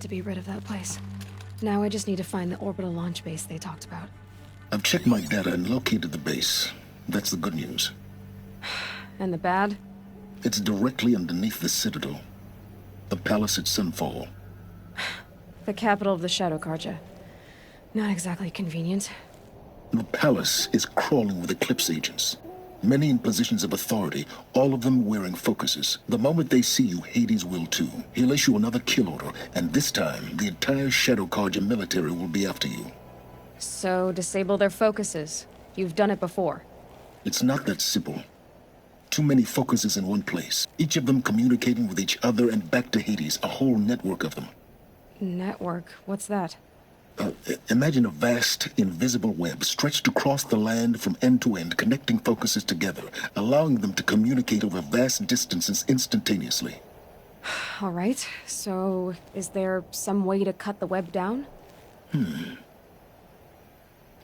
to be rid of that place. Now I just need to find the orbital launch base they talked about. I've checked my data and located the base. That's the good news. And the bad? It's directly underneath the Citadel. The palace at Sunfall. The capital of the Shadow Carja. Not exactly convenient. The palace is crawling with Eclipse agents. Many in positions of authority, all of them wearing focuses. The moment they see you, Hades will too. He'll issue another kill order, and this time, the entire Shadow Carja military will be after you. So, disable their focuses. You've done it before. It's not that simple. Too many focuses in one place. Each of them communicating with each other and back to Hades, a whole network of them. Network? What's that? Imagine a vast, invisible web stretched across the land from end to end, connecting focuses together, allowing them to communicate over vast distances instantaneously. All right, so is there some way to cut the web down?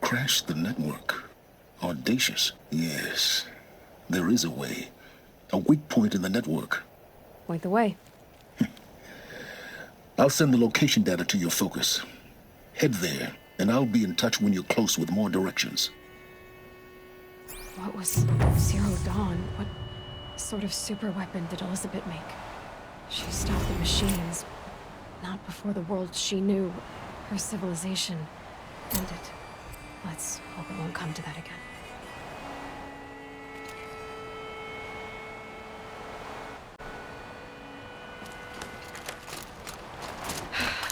Crash the network. Audacious. Yes, there is a way. A weak point in the network. Point the way. I'll send the location data to your focus. Head there, and I'll be in touch when you're close with more directions. What was Zero Dawn? What sort of super weapon did Elizabeth make? She stopped the machines, but not before the world she knew, her civilization, ended. Let's hope it won't come to that again.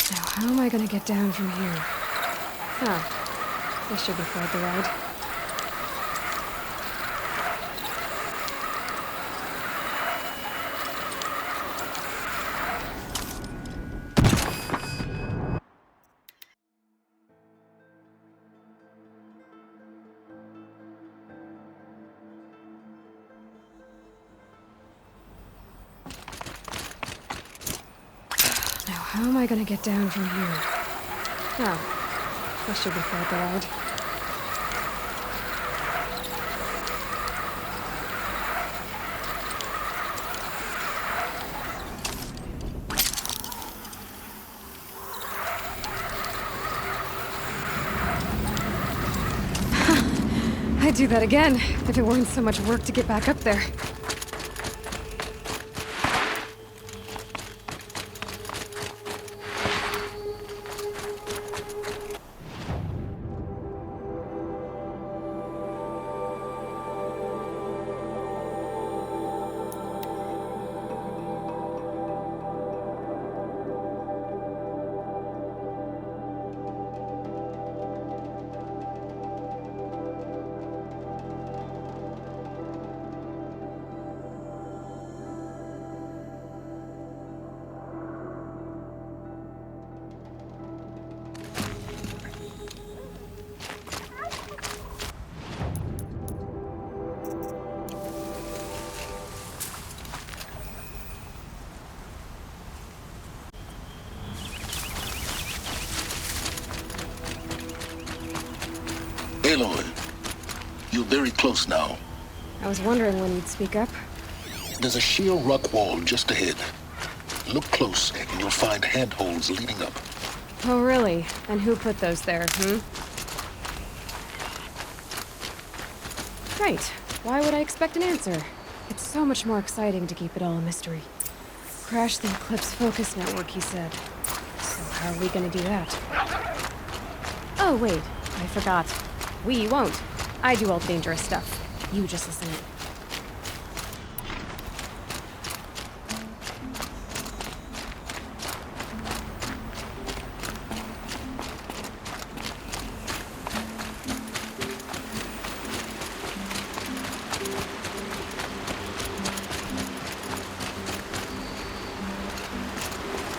Now, how am I gonna get down from here? This should be quite the ride. How am I gonna get down from here? This should be quite the ride. I'd do that again, if it weren't so much work to get back up there. Aloy, you're very close now. I was wondering when you'd speak up. There's a sheer rock wall just ahead. Look close, and you'll find handholds leading up. Oh, really? And who put those there, Right. Why would I expect an answer? It's so much more exciting to keep it all a mystery. Crash the Eclipse focus network, he said. So how are we gonna do that? Oh, wait. I forgot. We won't. I do all the dangerous stuff. You just listen in.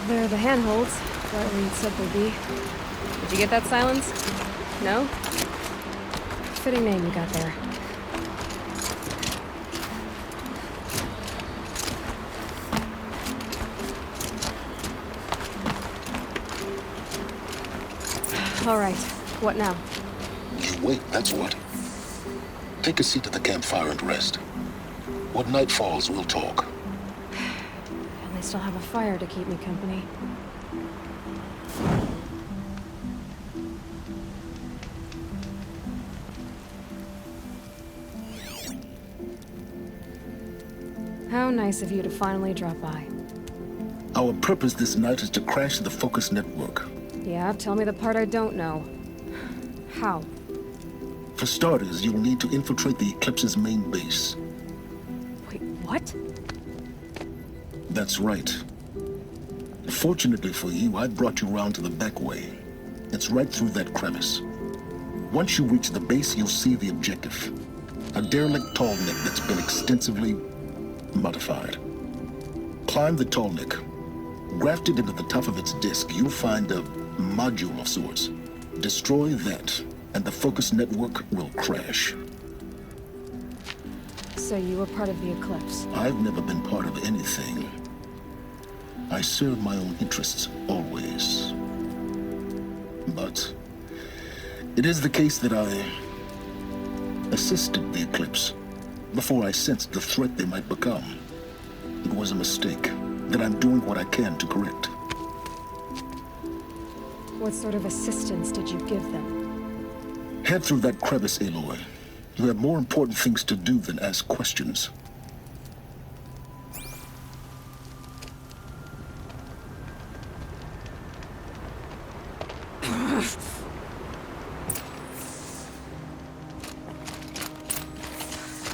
There are the handholds, right where you'd said they'd be. Did you get that, Silence? No? Fitting name you got there. All right. What now? You wait, that's what. Take a seat at the campfire and rest. When night falls, we'll talk. At least I'll have a fire to keep me company. How nice of you to finally drop by. Our purpose this night is to crash the focus network. Yeah, tell me the part I don't know. How? For starters, you'll need to infiltrate the Eclipse's main base. Wait, what? That's right. Fortunately for you, I brought you around to the back way. It's right through that crevice. Once you reach the base, you'll see the objective. A derelict tall neck that's been extensively modified. Climb the tall neck. Grafted into the top of its disk, you'll find a module of sorts. Destroy that, and the focus network will crash. So you were part of the Eclipse? I've never been part of anything. I serve my own interests, always. But it is the case that I assisted the Eclipse before I sensed the threat they might become. It was a mistake that I'm doing what I can to correct. What sort of assistance did you give them? Head through that crevice, Aloy. You have more important things to do than ask questions.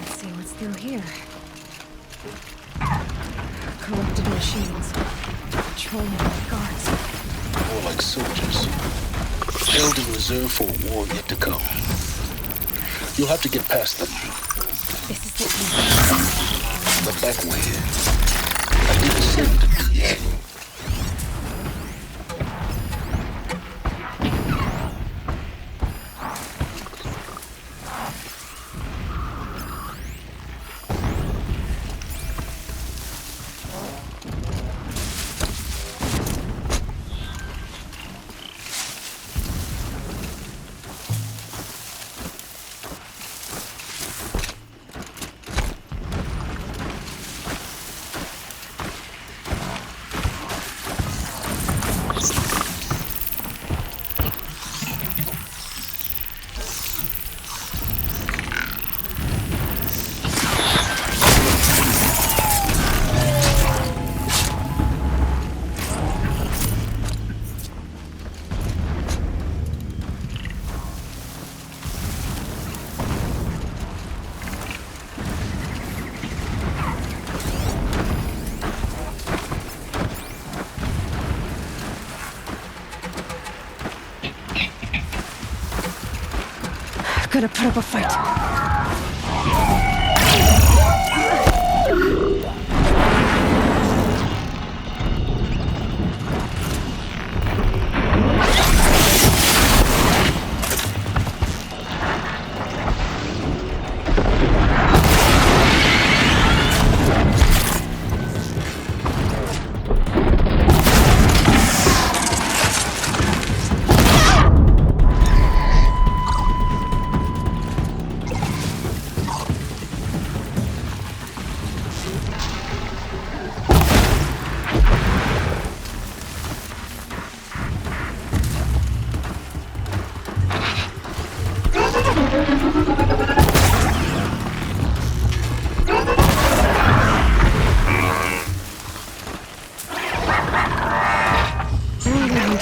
Let's see what's through here. Corrupted machines. Patrolling like guards. More like soldiers. Held in reserve for a war yet to come. You'll have to get past them. This is the The back way. I didn't send to do yet. Gonna put up a fight.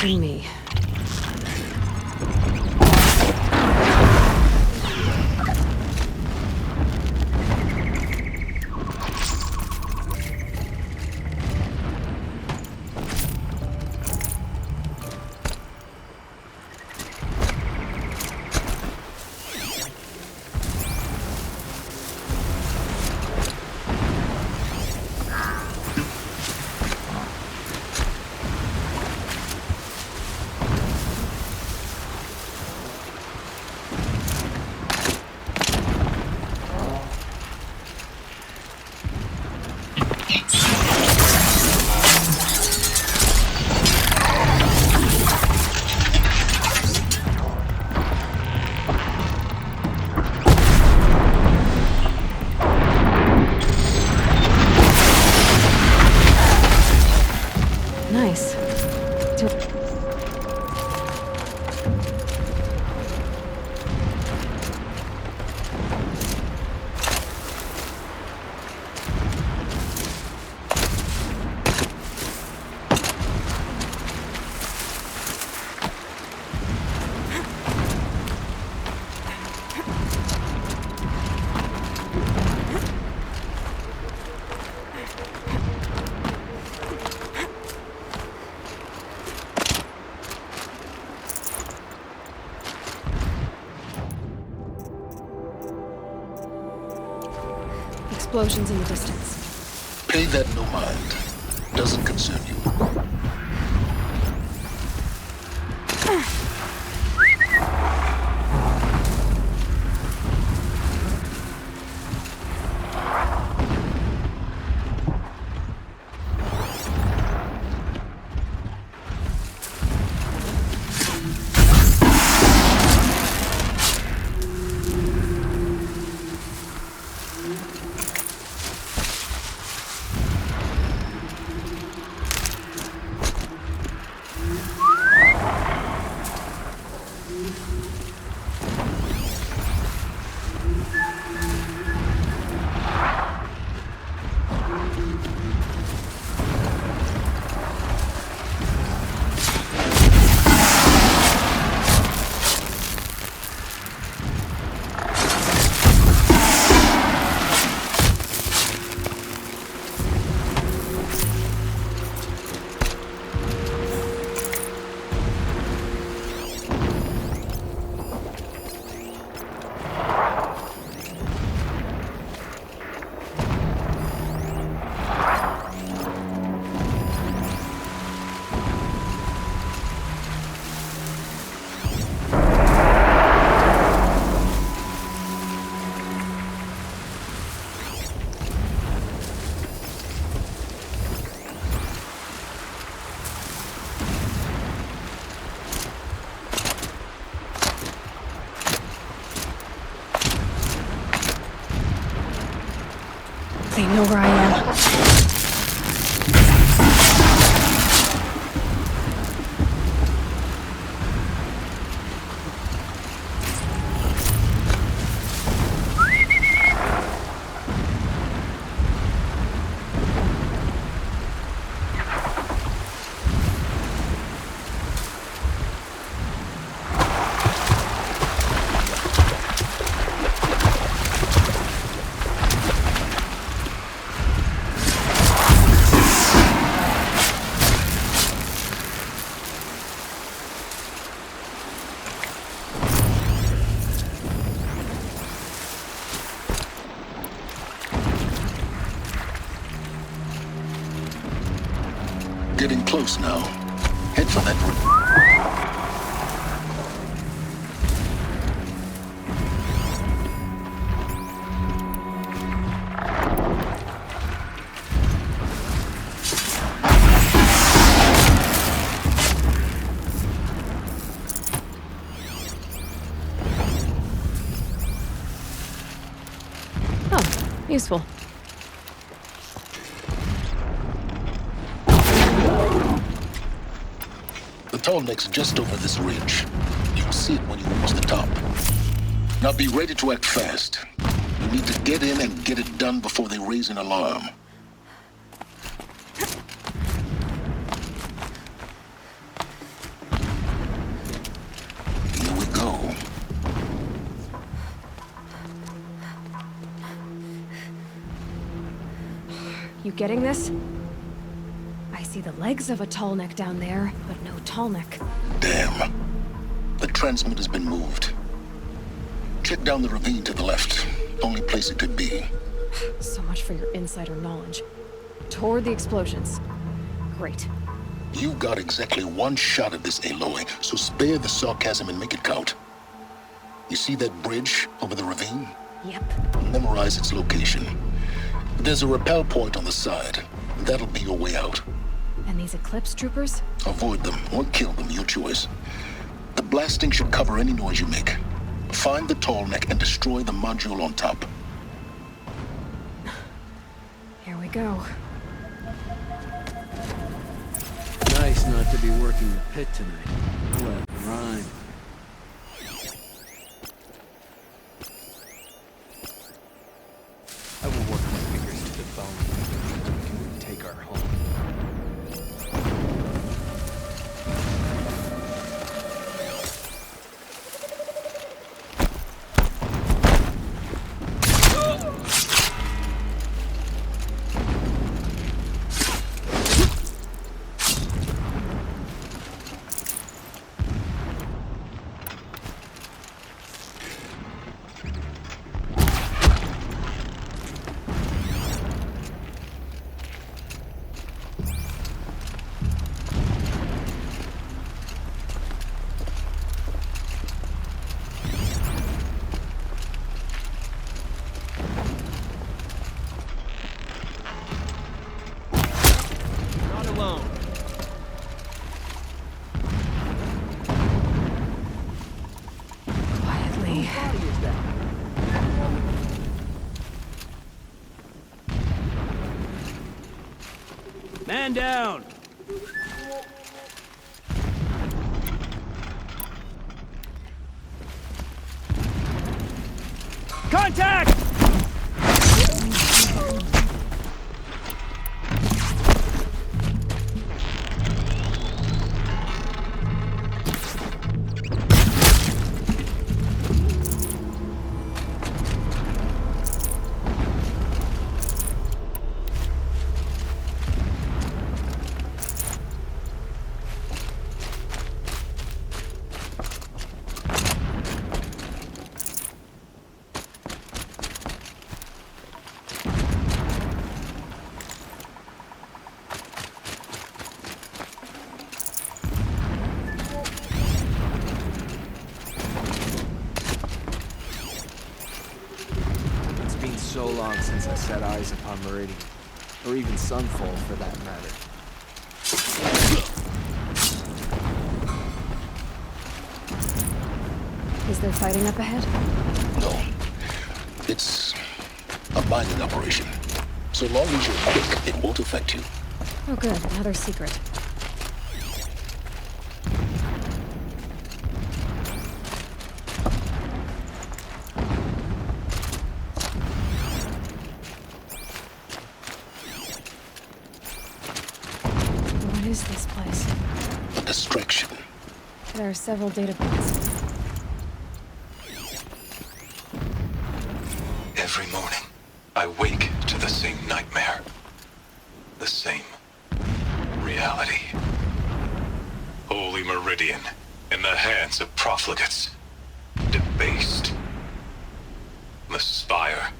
Me. explosions in the distance. Pay that no mind. Doesn't concern you. They know where I am. Getting close now. Head for that room. Oh, useful. The tall neck's just over this ridge. You'll see it when you reach the top. Now be ready to act fast. You need to get in and get it done before they raise an alarm. Here we go. You getting this? I see the legs of a tall neck down there, but no tall neck. Damn. The transmitter's been moved. Check down the ravine to the left. Only place it could be. So much for your insider knowledge. Toward the explosions. Great. You've got exactly one shot at this, Aloy, so spare the sarcasm and make it count. You see that bridge over the ravine? Yep. Memorize its location. There's a rappel point on the side. That'll be your way out. And these Eclipse troopers? Avoid them or kill them, your choice. The blasting should cover any noise you make. Find the tall neck and destroy the module on top. Here we go. Nice not to be working the pit tonight. Let it rhyme. I will work my fingers to the bone so we can take our home. alone. Quietly. Whose body is that? Man down! Contact! So long since I set eyes upon Meridian, or even Sunfall for that matter. Is there fighting up ahead? No. It's a mining operation. So long as you're quick, it won't affect you. Oh good, another secret. What is this place? A distraction. There are several data points. Every morning, I wake to the same nightmare. The same reality. Holy Meridian, in the hands of profligates. Debased. The spire,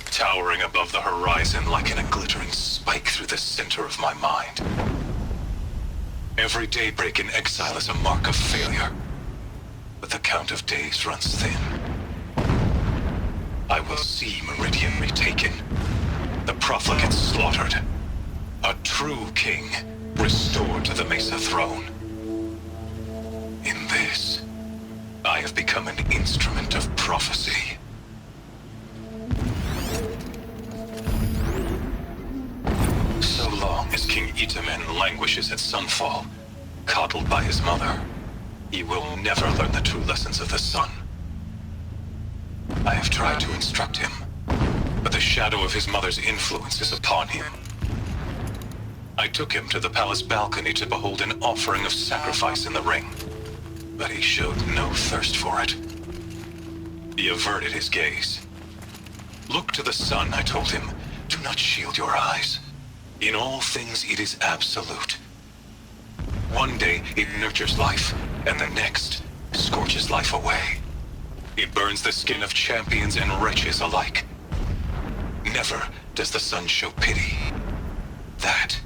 towering above the horizon like a glittering spike through the center of my mind. Every daybreak in exile is a mark of failure, but the count of days runs thin. I will see Meridian retaken, the profligates slaughtered, a true king restored to the Mesa throne. In this, I have become an instrument of prophecy. So long as King Itamen languishes at Sunfall, coddled by his mother, he will never learn the true lessons of the sun. I have tried to instruct him, but the shadow of his mother's influence is upon him. I took him to the palace balcony to behold an offering of sacrifice in the ring, but he showed no thirst for it. He averted his gaze. Look to the sun, I told him. Do not shield your eyes. In all things it is absolute. One day it nurtures life, and the next scorches life away. It burns the skin of champions and wretches alike. Never does the sun show pity. That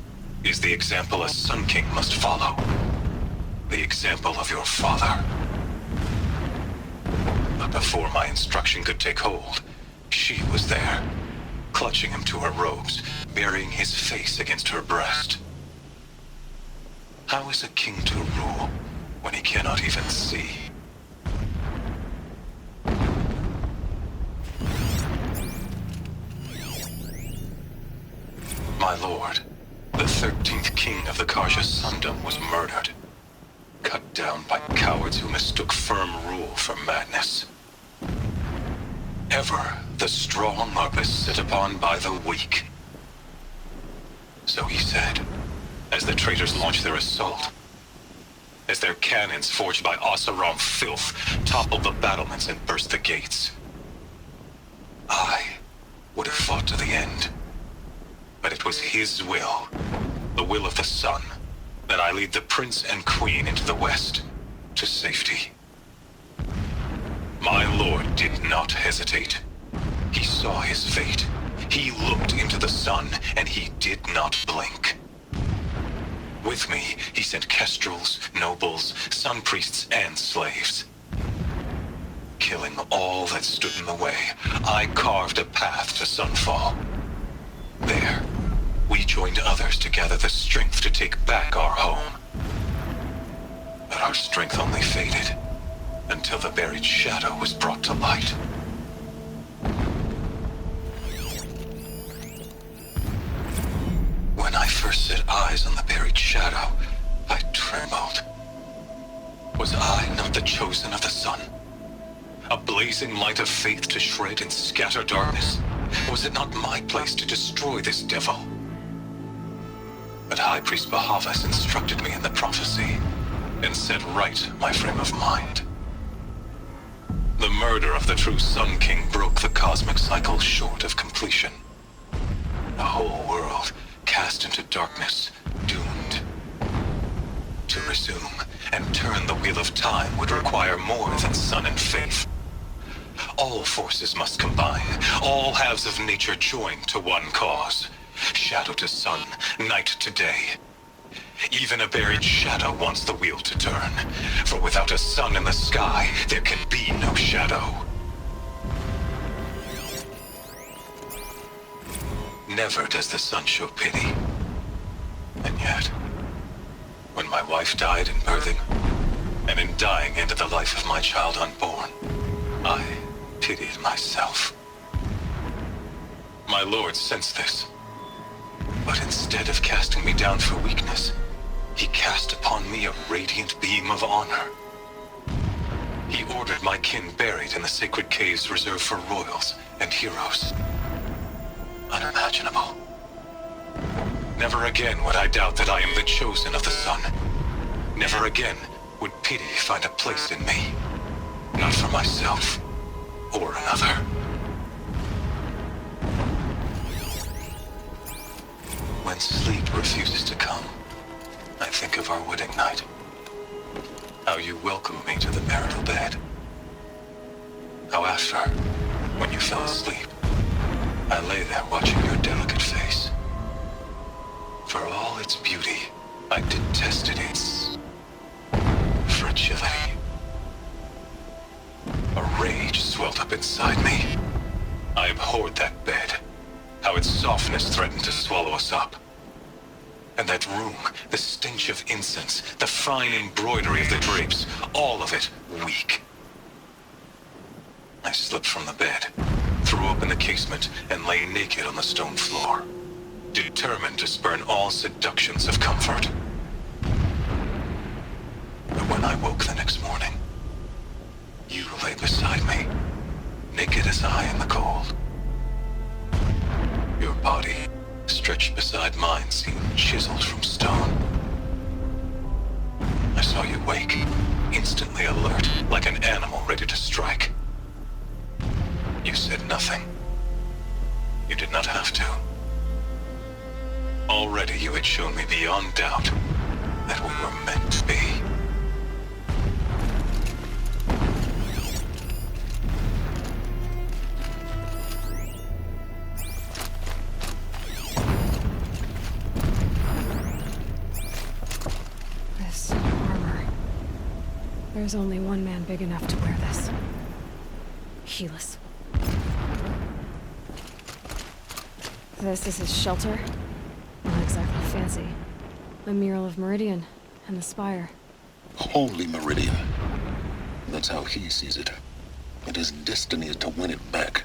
is the example a Sun King must follow. The example of your father. But before my instruction could take hold, she was there, clutching him to her robes, burying his face against her breast. How is a king to rule when he cannot even see? My lord, the 13th king of the Karja Sundom was murdered. Cut down by cowards who mistook firm rule for madness. Ever the strong are beset upon by the weak. So he said, as the traitors launched their assault. As their cannons forged by Oseram filth toppled the battlements and burst the gates. I would have fought to the end. But it was his will, the will of the sun, that I lead the prince and queen into the west, to safety. My lord did not hesitate. He saw his fate. He looked into the sun, and he did not blink. With me, he sent kestrels, nobles, sun priests, and slaves. Killing all that stood in the way, I carved a path to Sunfall. There, we joined others to gather the strength to take back our home. But our strength only faded until the buried shadow was brought to light. When I first set eyes on the buried shadow, I trembled. Was I not the chosen of the sun? A blazing light of faith to shred and scatter darkness? Was it not my place to destroy this devil? But High Priest Bahavas instructed me in the prophecy and set right my frame of mind. The murder of the true Sun King broke the cosmic cycle short of completion. The whole world cast into darkness, doomed. To resume and turn the wheel of time would require more than sun and faith. All forces must combine, all halves of nature join to one cause. Shadow to sun, night to day. Even a buried shadow wants the wheel to turn, for without a sun in the sky, there can be no shadow. Never does the sun show pity. And yet, when my wife died in birthing, and in dying ended the life of my child unborn, I pitied myself. My lord sensed this, but instead of casting me down for weakness, he cast upon me a radiant beam of honor. He ordered my kin buried in the sacred caves reserved for royals and heroes. Unimaginable. Never again would I doubt that I am the chosen of the sun. Never again would pity find a place in me, not for myself or another. When sleep refuses to come, I think of our wedding night. How you welcomed me to the marital bed. How after, when you fell asleep, I lay there watching your delicate face. For all its beauty, I detested its fragility. A rage swelled up inside me. I abhorred that bed, how its softness threatened to swallow us up. And that room, the stench of incense, the fine embroidery of the drapes, all of it weak. I slipped from the bed, threw open the casement, and lay naked on the stone floor, determined to spurn all seductions of comfort. But when I woke the next morning, you lay beside me, naked as I in the cold. Your body, stretched beside mine, seemed chiseled from stone. I saw you wake, instantly alert, like an animal ready to strike. You said nothing. You did not have to. Already you had shown me beyond doubt that we were meant to be. This armor. There's only one man big enough to wear this. Helis. This is his shelter. Not exactly fancy. A mural of Meridian and the spire. Holy Meridian. That's how he sees it. And his destiny is to win it back.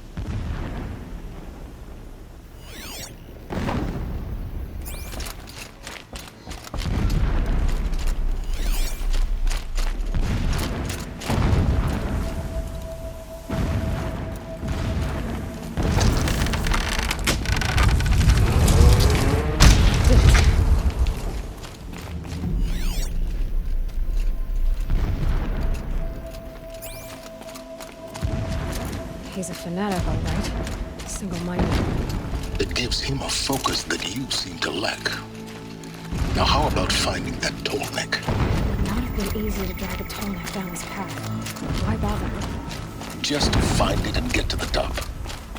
He's a fanatic, all right. Single-minded. It gives him a focus that you seem to lack. Now how about finding that Tolnek? It would not have been easy to drag a Tolnek down this path. Why bother? Just find it and get to the top.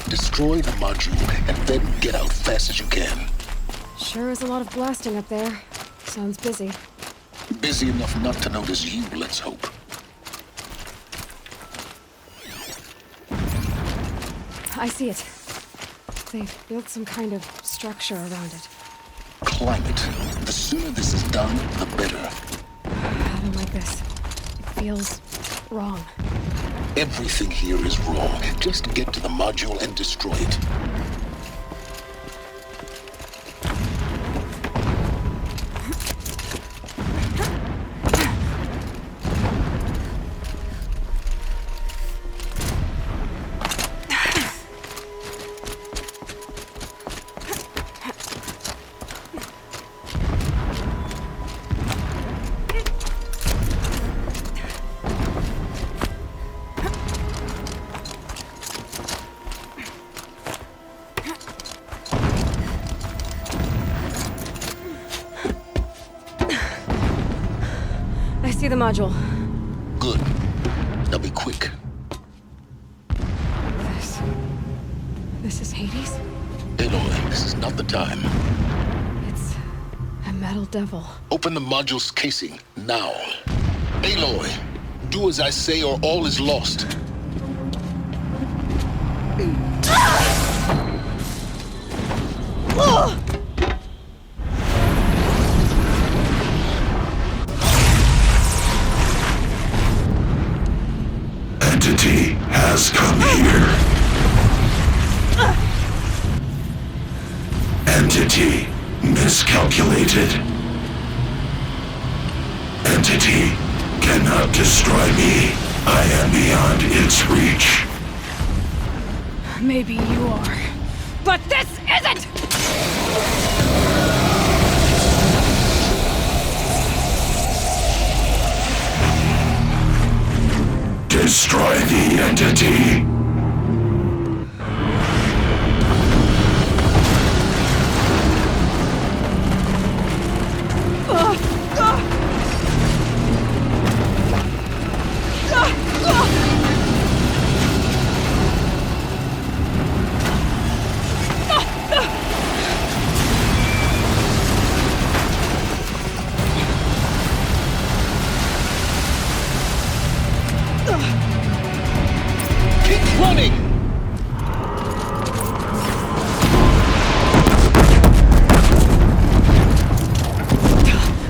Destroy the module and then get out fast as you can. Sure is a lot of blasting up there. Sounds busy. Busy enough not to notice you, let's hope. I see it. They've built some kind of structure around it. climate. The sooner this is done, the better. I don't like this. It feels wrong. Everything here is wrong. Just get to the module and destroy it. I see the module. Good. Now be quick. This is Hades? Aloy, this is not the time. It's a metal devil. Open the module's casing, now. Aloy, do as I say or all is lost. Entity has come here. Entity miscalculated. Entity cannot destroy me. I am beyond its reach. Maybe you are. But this isn't! Destroy the entity. Keep running!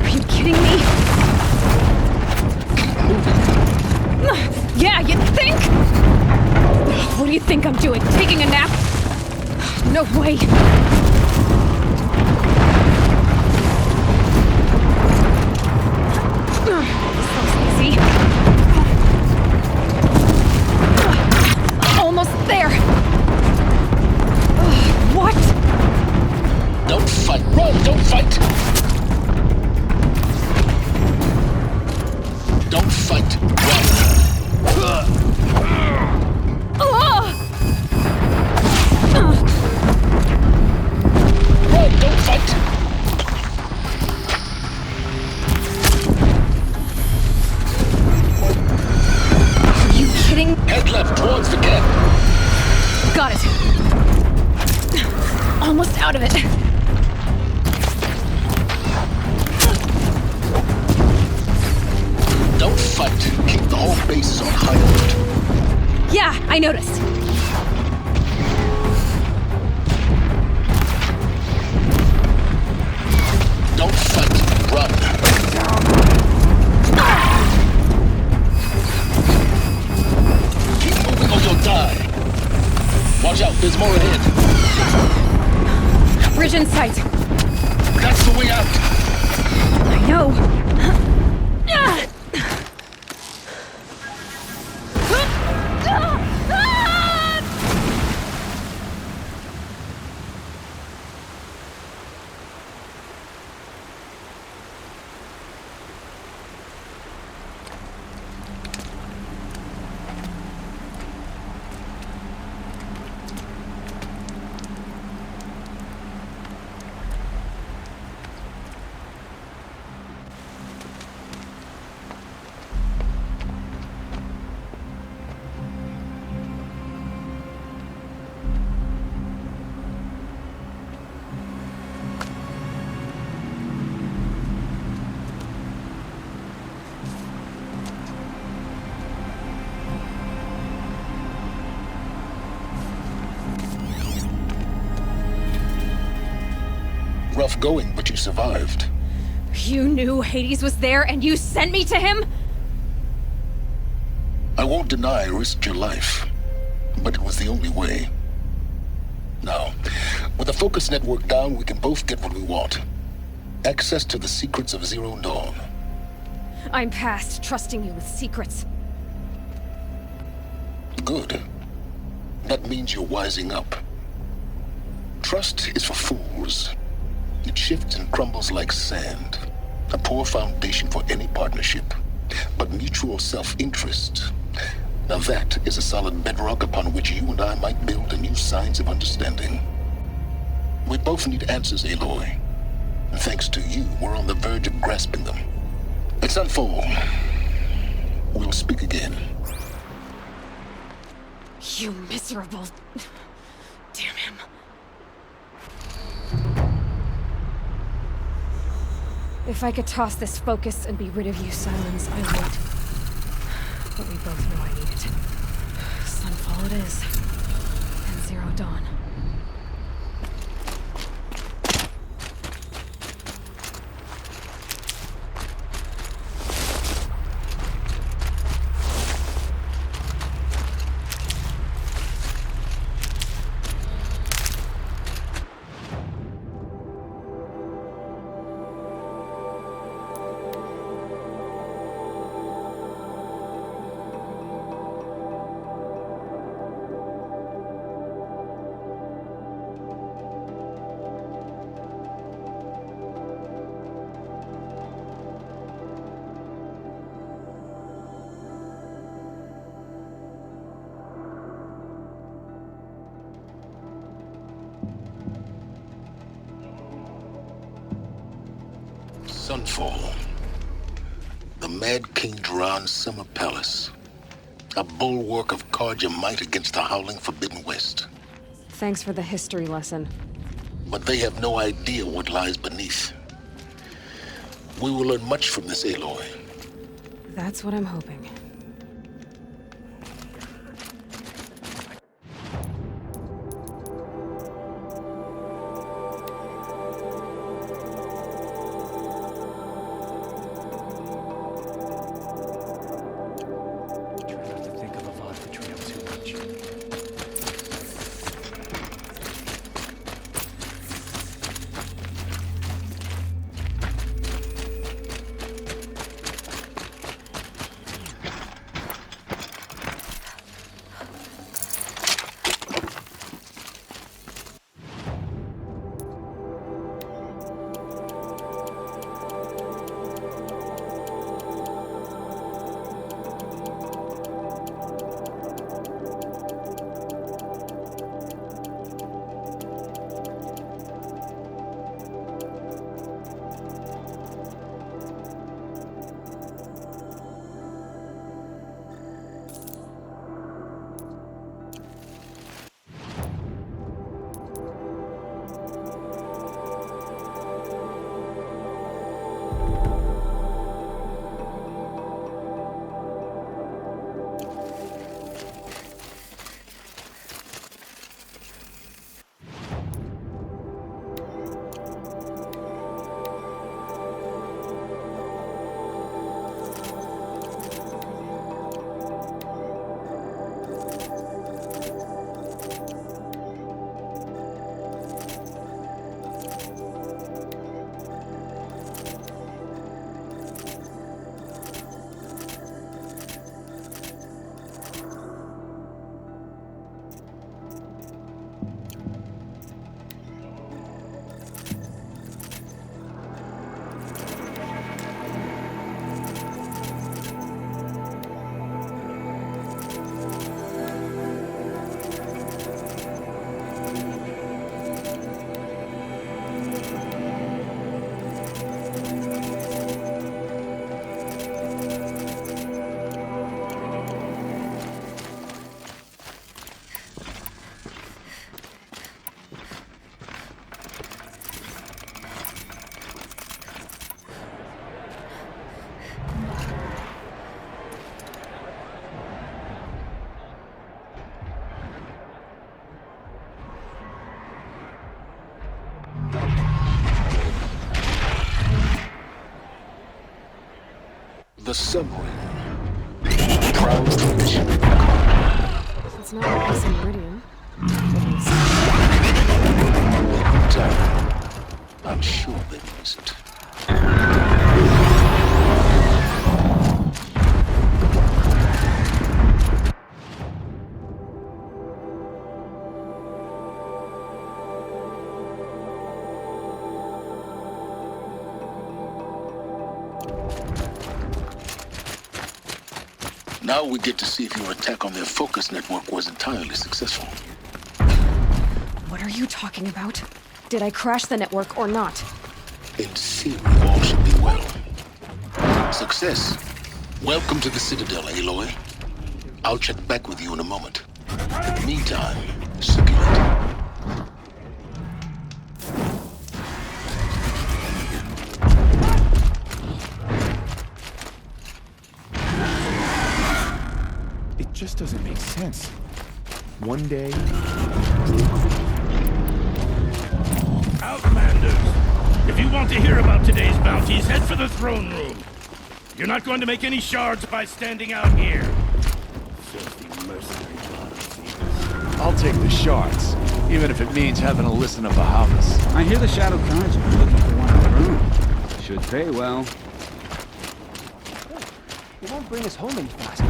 Are you kidding me? Keep moving. Yeah, you think? What do you think I'm doing? Taking a nap? No way. This looks easy. Almost there. What? Don't fight. Run, don't fight. Don't fight. Run. Run, don't fight. Are you kidding? Head left towards the camp. Got it. Almost out of it. Don't fight. Keep the whole base on high alert. Yeah, I noticed. Don't fight. Run. Keep moving or you'll die. Watch out, there's more ahead. Bridge in sight. That's the way out. I know. tough going, but you survived. You knew Hades was there and you sent me to him? I won't deny I risked your life, but it was the only way. Now, with the focus network down, we can both get what we want. Access to the secrets of Zero Dawn. I'm past trusting you with secrets. Good. That means you're wising up. Trust is for fools. It shifts and crumbles like sand. A poor foundation for any partnership. But mutual self-interest, now that is a solid bedrock upon which you and I might build a new science of understanding. We both need answers, Aloy. And thanks to you, we're on the verge of grasping them. At Sunfall, we'll speak again. You miserable... Damn him. If I could toss this focus and be rid of you, Silence, I would. But we both know I need it. Sunfall it is. And Zero Dawn. Sunfall. The Mad King Duran's summer palace. A bulwark of cards your might against the howling Forbidden West. Thanks for the history lesson. But they have no idea what lies beneath. We will learn much from this, Aloy. That's what I'm hoping. Try not to think of a vodka trail too much. The submarine prowls the mission. It's not like it's in Meridian. I'm sure they use it. Now we get to see if your attack on their focus network was entirely successful. What are you talking about? Did I crash the network or not? In theory, all should be well. Success. Welcome to the Citadel, Aloy. I'll check back with you in a moment. In the meantime, circulate. It just doesn't make sense. One day... Outlanders! If you want to hear about today's bounties, head for the throne room. You're not going to make any shards by standing out here. Filthy mercenary bodies. I'll take the shards, even if it means having to listen to Bahavas. I hear the Shadow Cards are looking for one of their own. Should pay well. It won't bring us home any faster.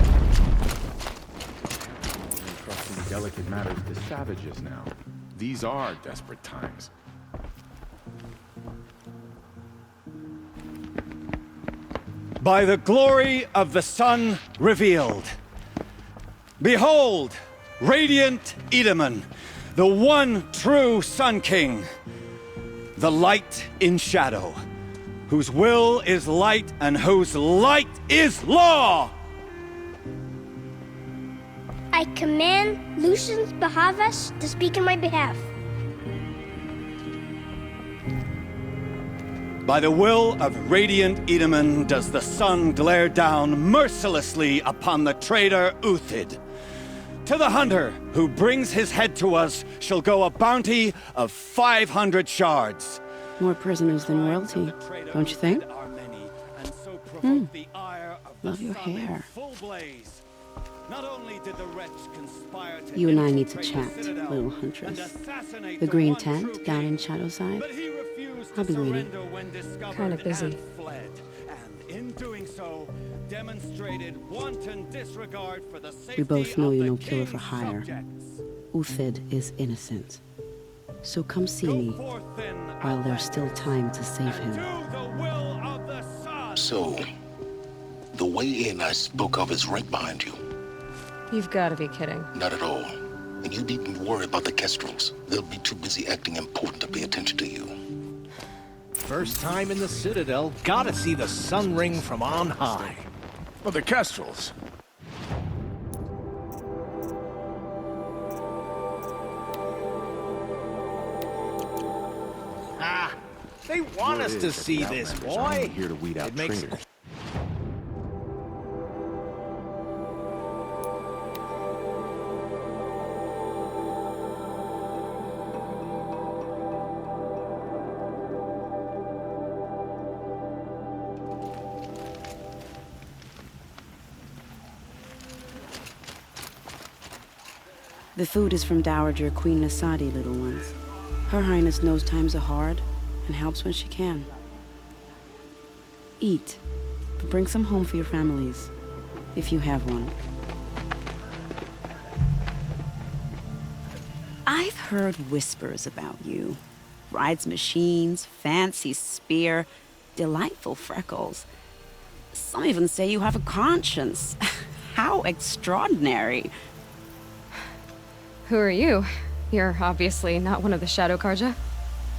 Entrusting delicate matters to savages now. These are desperate times. By the glory of the sun revealed. Behold, radiant Edaman, the one true Sun King, the light in shadow, whose will is light and whose light is law! I command Lucius Bahavas to speak in my behalf. By the will of radiant Edaman does the sun glare down mercilessly upon the traitor ULTRAHD. To the hunter who brings his head to us shall go a bounty of 500 shards. More prisoners than royalty, don't you think? Love your hair. You and I need to chat, little huntress. The green tent down in Shadowside. I'll be waiting. Kind of busy. We both know you're no killer for hire. ULTRAHD is innocent. So come see me while there's still time to save him. So, the way in I spoke of is right behind you. You've got to be kidding. Not at all. And you needn't worry about the Kestrels. They'll be too busy acting important to pay attention to you. First time in the Citadel, gotta see the sun ring from on high. Well, the Kestrels. Ah, they want us to see this, boy. Here to weed out It makes traitors. The food is from Dowager Queen Nasadi, little ones. Her Highness knows times are hard and helps when she can. Eat, but bring some home for your families, if you have one. I've heard whispers about you. Rides machines, fancy spear, delightful freckles. Some even say you have a conscience. How extraordinary. Who are you? You're obviously not one of the Shadow Karja.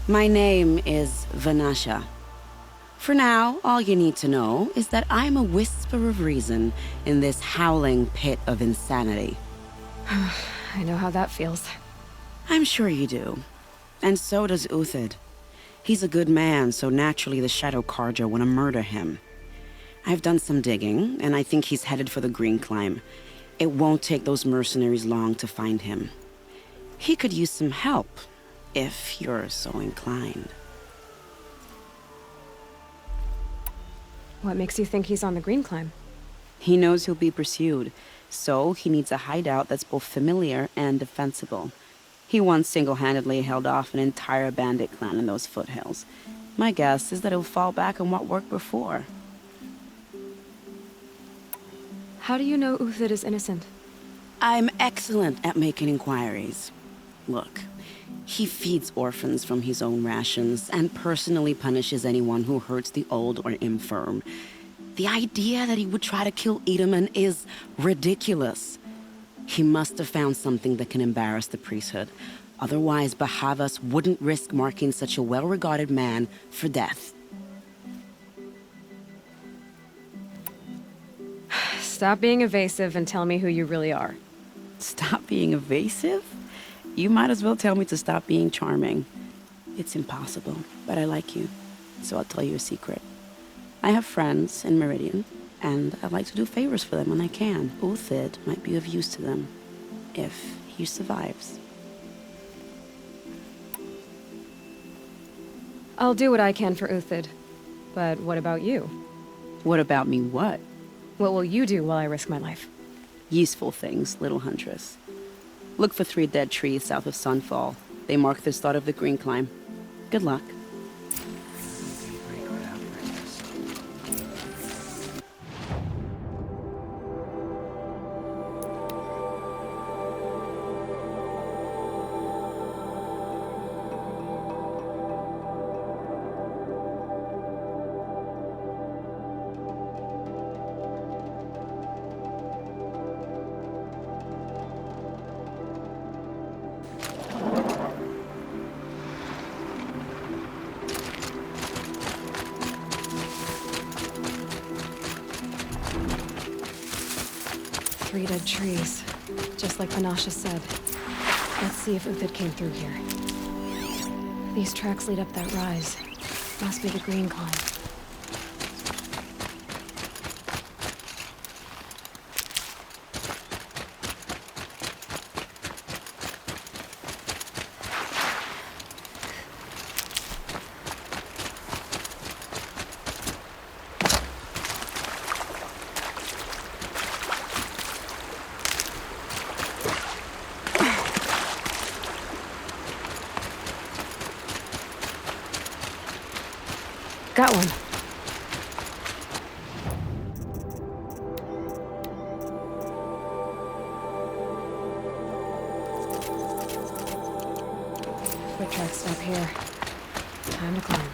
My name is Vanasha. For now, all you need to know is that I'm a whisper of reason in this howling pit of insanity. I know how that feels. I'm sure you do. And so does ULTRAHD. He's a good man, so naturally the Shadow Karja want to murder him. I've done some digging, and I think he's headed for the Green Climb. It won't take those mercenaries long to find him. He could use some help, if you're so inclined. What makes you think he's on the green climb? He knows he'll be pursued, so he needs a hideout that's both familiar and defensible. He once single-handedly held off an entire bandit clan in those foothills. My guess is that he'll fall back on what worked before. How do you know ULTRAHD is innocent? I'm excellent at making inquiries. Look, he feeds orphans from his own rations and personally punishes anyone who hurts the old or infirm. The idea that he would try to kill Itamen is ridiculous. He must have found something that can embarrass the priesthood. Otherwise, Bahavas wouldn't risk marking such a well-regarded man for death. Stop being evasive and tell me who you really are. Stop being evasive? You might as well tell me to stop being charming. It's impossible, but I like you, so I'll tell you a secret. I have friends in Meridian, and I like to do favors for them when I can. ULTRAHD might be of use to them, if he survives. I'll do what I can for ULTRAHD. But what about you? What about me what? What will you do while I risk my life? Useful things, little huntress. Look for 3 dead trees south of Sunfall. They mark the start of the green climb. Good luck. Three dead trees, just like Panasha said. Let's see if ULTRAHD came through here. These tracks lead up that rise. Must be the green climb. Got one. Foot track stop here. Time to climb.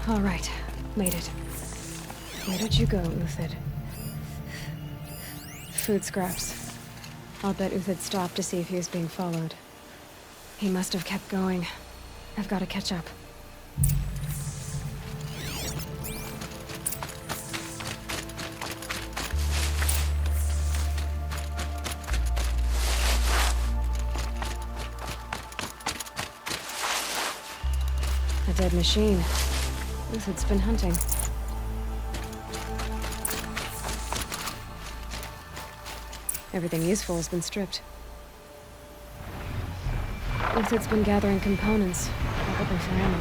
All right, made it. Where did you go, ULTRAHD? Food scraps. I'll bet ULTRAHD stopped to see if he was being followed. He must have kept going. I've got to catch up. A dead machine. ULTRAHD's been hunting. Everything useful has been stripped. ULTRAHD's been gathering components, probably for ammo.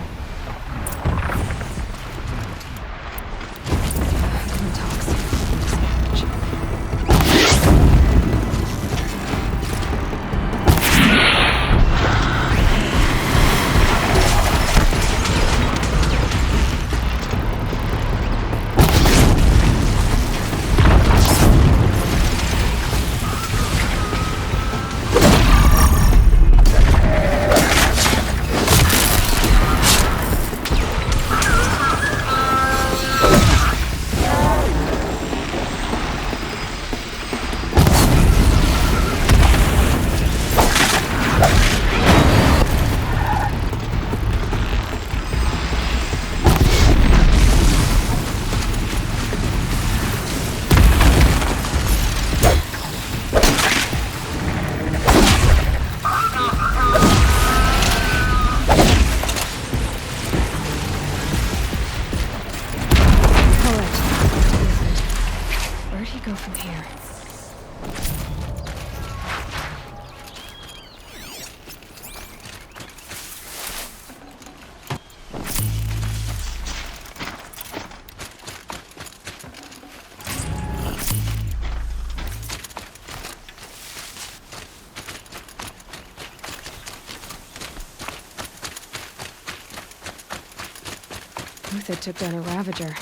ULTRAHD took down a Ravager.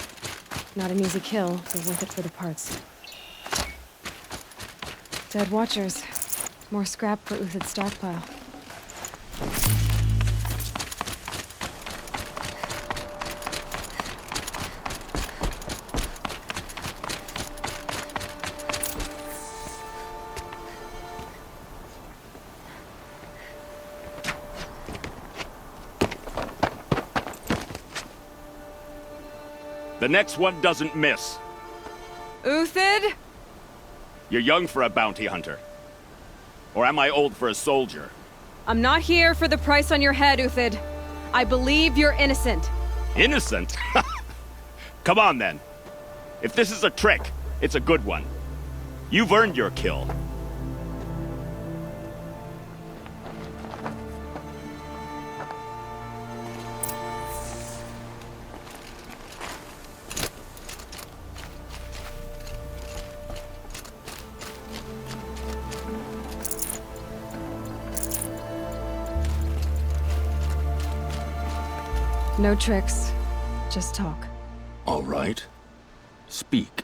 Not an easy kill, but worth it for the parts. Dead Watchers. More scrap for ULTRAHD's stockpile. The next one doesn't miss. ULTRAHD? You're young for a bounty hunter. Or am I old for a soldier? I'm not here for the price on your head, ULTRAHD. I believe you're innocent. Innocent? Come on, then. If this is a trick, it's a good one. You've earned your kill. No tricks. Just talk. All right. Speak.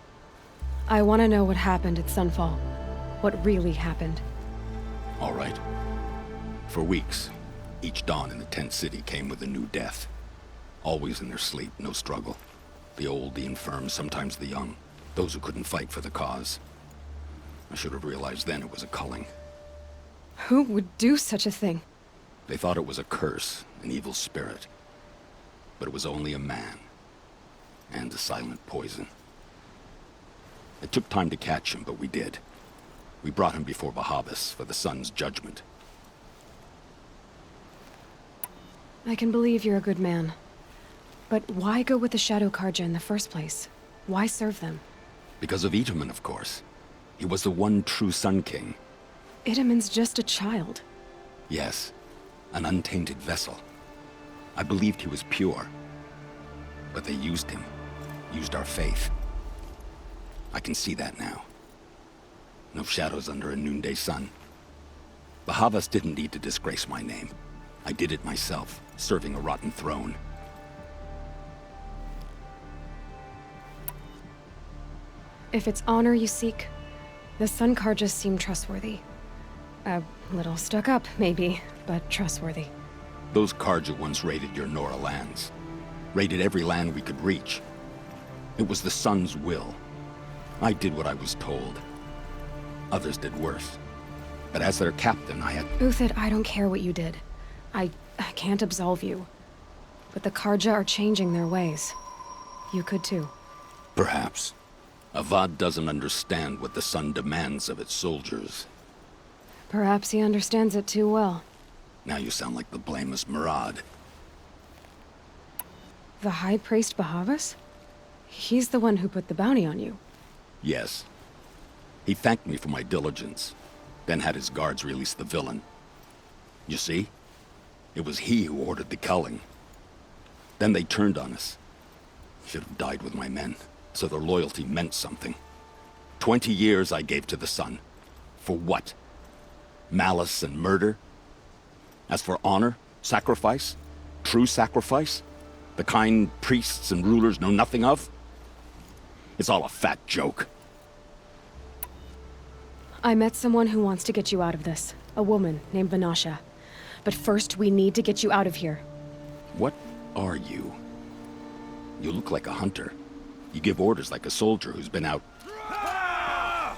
I want to know what happened at Sunfall. What really happened. All right. For weeks, each dawn in the tent city came with a new death. Always in their sleep, no struggle. The old, the infirm, sometimes the young. Those who couldn't fight for the cause. I should have realized then it was a culling. Who would do such a thing? They thought it was a curse, an evil spirit. But it was only a man. And a silent poison. It took time to catch him, but we did. We brought him before Bahavas for the sun's judgment. I can believe you're a good man. But why go with the Shadow Karja in the first place? Why serve them? Because of Itamen, of course. He was the one true Sun King. Itamen's just a child. Yes, an untainted vessel. I believed he was pure. But they used him. Used our faith. I can see that now. No shadows under a noonday sun. Bahavas didn't need to disgrace my name. I did it myself, serving a rotten throne. If it's honor you seek, the Sun Karjas seem trustworthy. A little stuck up, maybe, but trustworthy. Those Karja once raided your Nora lands. Raided every land we could reach. It was the Sun's will. I did what I was told. Others did worse. But as their captain, I had... ULTRAHD, I don't care what you did. I can't absolve you. But the Karja are changing their ways. You could too. Perhaps. Avad doesn't understand what the Sun demands of its soldiers. Perhaps he understands it too well. Now you sound like the blameless Murad. The High Priest Bahavas? He's the one who put the bounty on you. Yes. He thanked me for my diligence, then had his guards release the villain. You see? It was he who ordered the culling. Then they turned on us. Should have died with my men, so their loyalty meant something. 20 years I gave to the Sun. For what? Malice and murder? As for honor, sacrifice, true sacrifice, the kind priests and rulers know nothing of? It's all a fat joke. I met someone who wants to get you out of this. A woman named Vanasha. But first, we need to get you out of here. What are you? You look like a hunter. You give orders like a soldier who's been out...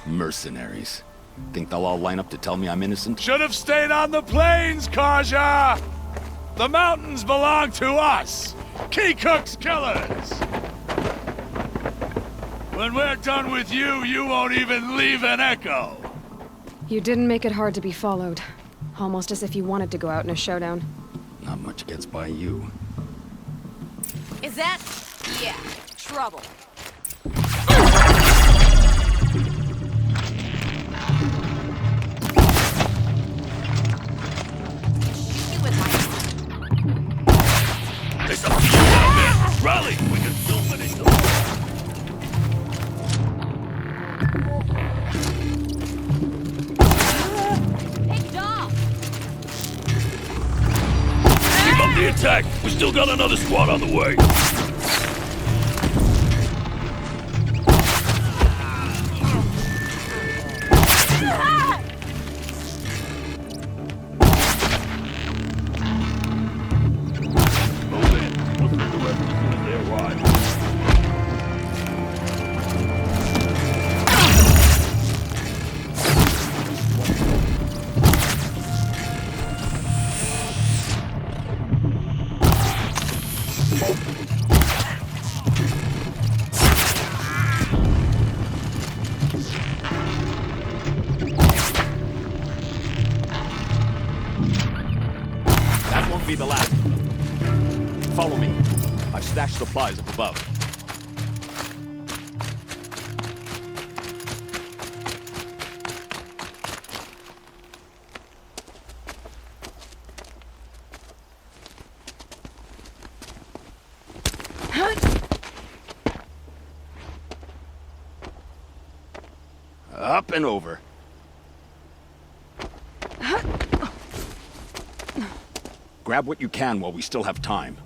Mercenaries. Think they'll all line up to tell me I'm innocent? Should have stayed on the plains, Karja! The mountains belong to us! Keycook's killers! When we're done with you, you won't even leave an echo! You didn't make it hard to be followed. Almost as if you wanted to go out in a showdown. Not much gets by you. Is that... yeah, trouble. There's a few more men! Rally! We can still finish them! Picked off! Keep up the attack! We still got another squad on the way! That won't be the last. Follow me. I've stashed supplies up above. Up and over. Grab what you can while we still have time.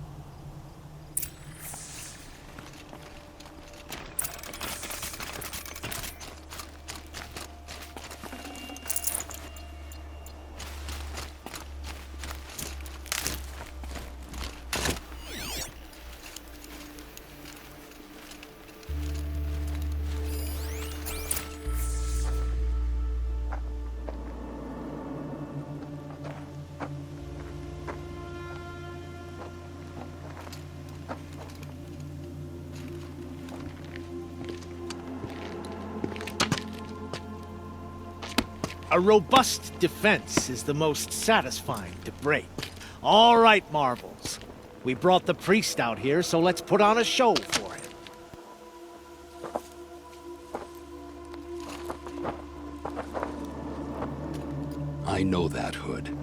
A robust defense is the most satisfying to break. All right, Marvels. We brought the priest out here, so let's put on a show for him. I know that, Hood.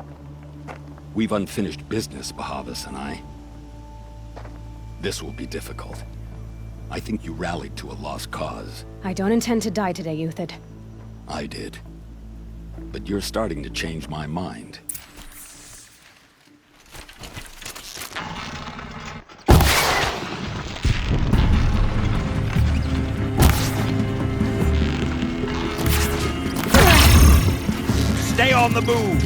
We've unfinished business, Bahavas and I. This will be difficult. I think you rallied to a lost cause. I don't intend to die today, ULTRAHD. I did. But you're starting to change my mind. Stay on the move!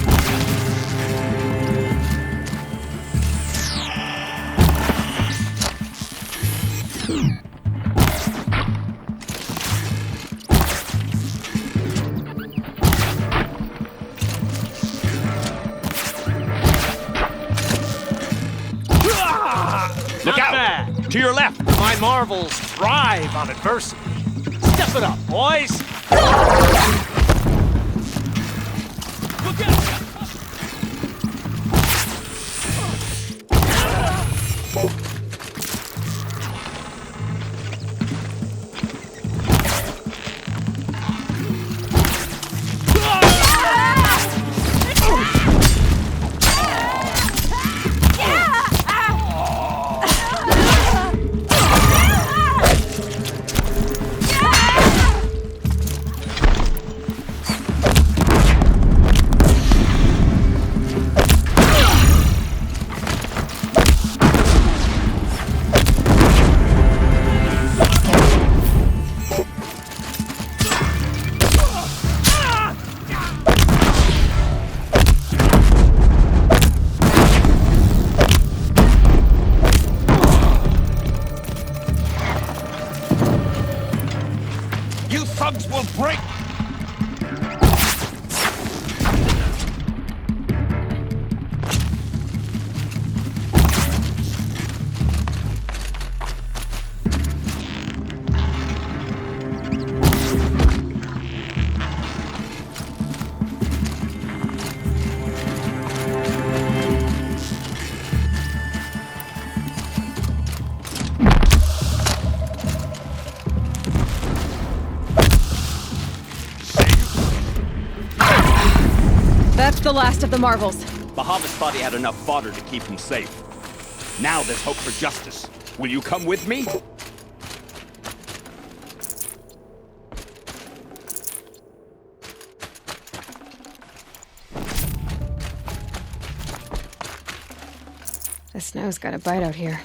Look out! Bad. To your left! My Marvels thrive on adversity. Step it up, boys! Look out! Will break. That's the last of the Marvels. Bahavas thought he had enough fodder to keep him safe. Now there's hope for justice. Will you come with me? The snow's got a bite out here.